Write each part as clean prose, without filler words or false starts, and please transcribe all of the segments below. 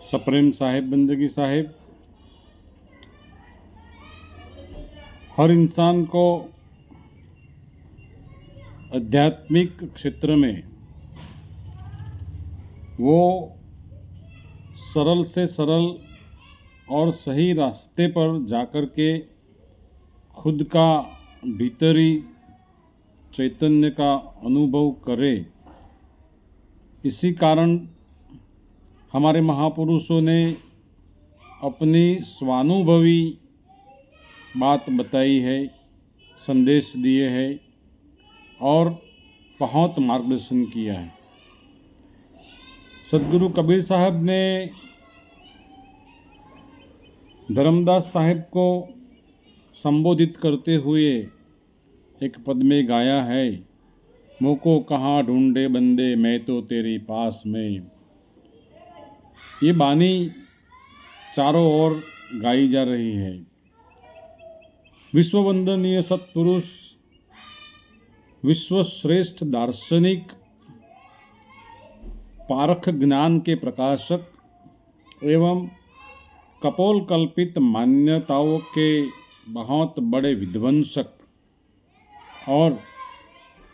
सप्रेम साहिब बंदगी साहिब, हर इंसान को आध्यात्मिक क्षेत्र में वो सरल से सरल और सही रास्ते पर जाकर के खुद का भीतरी चैतन्य का अनुभव करे। इसी कारण हमारे महापुरुषों ने अपनी स्वानुभवी बात बताई है, संदेश दिए हैं और बहुत मार्गदर्शन किया है। सदगुरु कबीर साहब ने धर्मदास साहिब को संबोधित करते हुए एक पद में गाया है, मोको कहाँ ढूंढे बंदे मैं तो तेरी पास में। ये बानी चारों ओर गाई जा रही है। विश्ववंदनीय सत्पुरुष, विश्वश्रेष्ठ दार्शनिक, पारख ज्ञान के प्रकाशक एवं कपोल कल्पित मान्यताओं के बहुत बड़े विध्वंसक और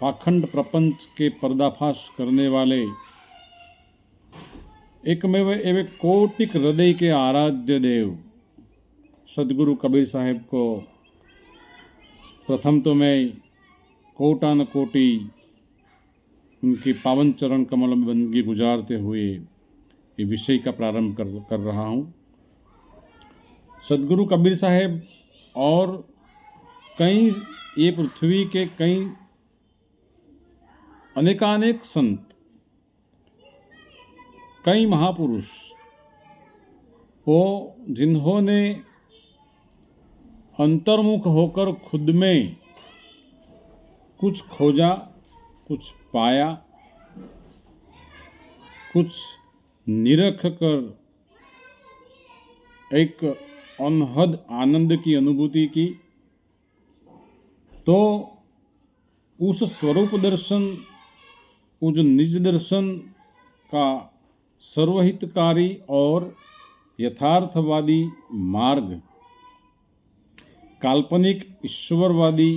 पाखंड प्रपंच के पर्दाफाश करने वाले एकमेव एवं कोटिक हृदय के आराध्य देव सदगुरु कबीर साहिब को प्रथम तो मैं कोटान कोटि उनकी पावन चरण कमल में बंदगी गुजारते हुए ये विषय का प्रारंभ कर रहा हूँ। सदगुरु कबीर साहिब और कई ये पृथ्वी के कई अनेकानेक संत, कई महापुरुष वो जिन्होंने अंतर्मुख होकर खुद में कुछ खोजा, कुछ पाया, कुछ निरख कर एक अनहद आनंद की अनुभूति की, तो उस स्वरूप दर्शन, उस निज दर्शन का सर्वहितकारी और यथार्थवादी मार्ग काल्पनिक ईश्वरवादी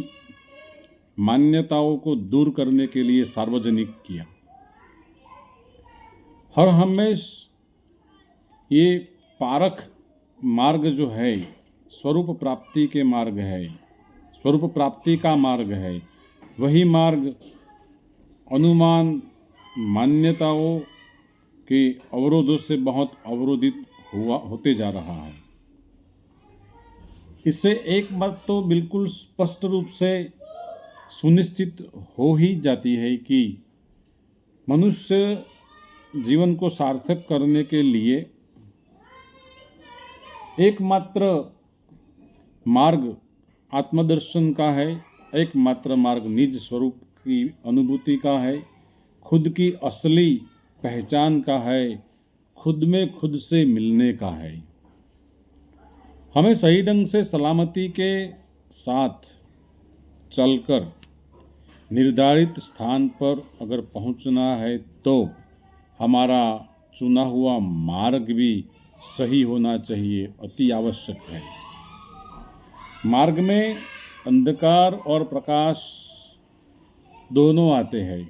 मान्यताओं को दूर करने के लिए सार्वजनिक किया। हर हमेश ये पारख मार्ग जो है स्वरूप प्राप्ति के मार्ग है, स्वरूप प्राप्ति का मार्ग है। वही मार्ग अनुमान मान्यताओं के अवरोधों से बहुत अवरोधित होते जा रहा है। इससे एक बात तो बिल्कुल स्पष्ट रूप से सुनिश्चित हो ही जाती है कि मनुष्य जीवन को सार्थक करने के लिए एकमात्र मार्ग आत्मदर्शन का है, एकमात्र मार्ग निज स्वरूप की अनुभूति का है, खुद की असली पहचान का है, खुद में खुद से मिलने का है। हमें सही ढंग से सलामती के साथ चलकर निर्धारित स्थान पर अगर पहुंचना है तो हमारा चुना हुआ मार्ग भी सही होना चाहिए, अति आवश्यक है। मार्ग में अंधकार और प्रकाश दोनों आते हैं।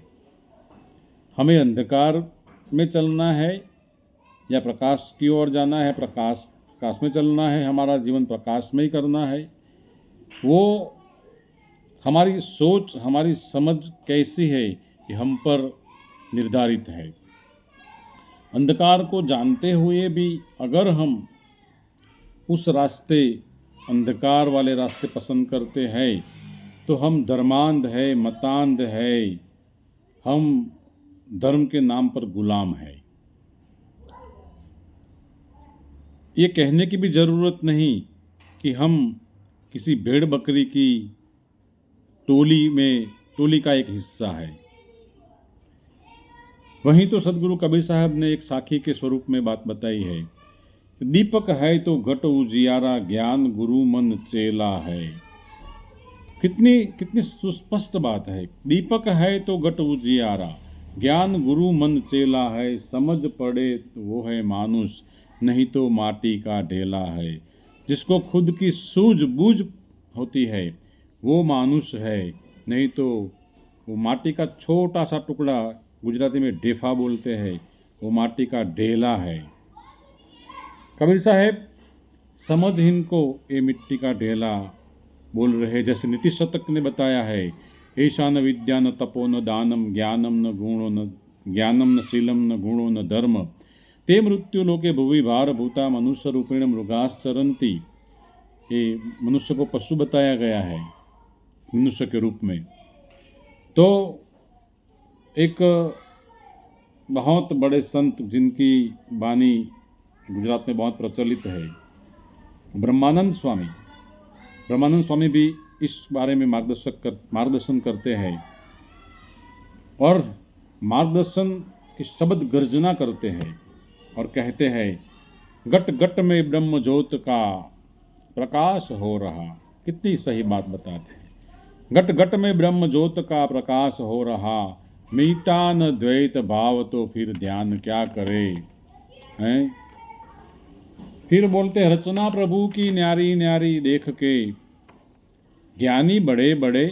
हमें अंधकार में चलना है या प्रकाश की ओर जाना है, प्रकाश में चलना है, हमारा जीवन प्रकाश में ही करना है। वो हमारी सोच, हमारी समझ कैसी है कि हम पर निर्धारित है। अंधकार को जानते हुए भी अगर हम उस रास्ते, अंधकार वाले रास्ते पसंद करते हैं तो हम धर्मांध है, मतांध है, हम धर्म के नाम पर गुलाम है। ये कहने की भी ज़रूरत नहीं कि हम किसी भेड़ बकरी की टोली का एक हिस्सा है। वहीं तो सदगुरु कबीर साहब ने एक साखी के स्वरूप में बात बताई है, दीपक है तो घट उजियारा, ज्ञान गुरु मन चेला है। कितनी सुस्पष्ट बात है। दीपक है तो घट उजियारा, ज्ञान गुरु मन चेला है, समझ पड़े तो वो है मानुष, नहीं तो माटी का ढेला है। जिसको खुद की सूझबूझ होती है वो मानुष है, नहीं तो वो माटी का छोटा सा टुकड़ा, गुजराती में ढेफा बोलते हैं, वो माटी का ढेला है। कबीर साहब समझहीन को ये मिट्टी का ढेला बोल रहे, जैसे नीति शतक ने बताया है, ऐसा न विद्या न तपो न दानम ज्ञानम न गुणो न ज्ञानम न शीलम न गुणो न धर्म ते मृत्यु लोके भुवि भार भूता मनुष्य रूपेण मृगाश्चरंती। ये मनुष्य को पशु बताया गया है मनुष्य के रूप में। तो एक बहुत बड़े संत जिनकी वाणी गुजरात में बहुत प्रचलित है, ब्रह्मानंद स्वामी भी इस बारे में मार्गदर्शन करते हैं और मार्गदर्शन की शब्द गर्जना करते हैं और कहते हैं, गट गट में ब्रह्म ज्योत का प्रकाश हो रहा। कितनी सही बात बताते हैं, गट गट में ब्रह्म ज्योत का प्रकाश हो रहा, मीटा न द्वैत भाव तो फिर ध्यान क्या करे। हैं फिर बोलते हैं, रचना प्रभु की न्यारी न्यारी देख के, ज्ञानी बड़े बड़े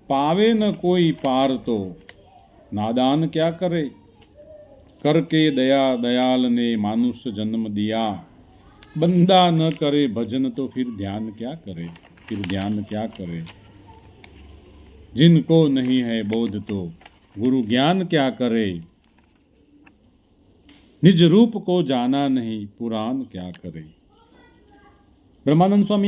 पावे न कोई पार तो नादान क्या करे। करके दया दयाल ने मानुष्य जन्म दिया, बंदा न करे भजन तो फिर ध्यान क्या करे। जिनको नहीं है बोध तो गुरु ज्ञान क्या करे, निज रूप को जाना नहीं पुराण क्या करे। ब्रह्मानंद स्वामी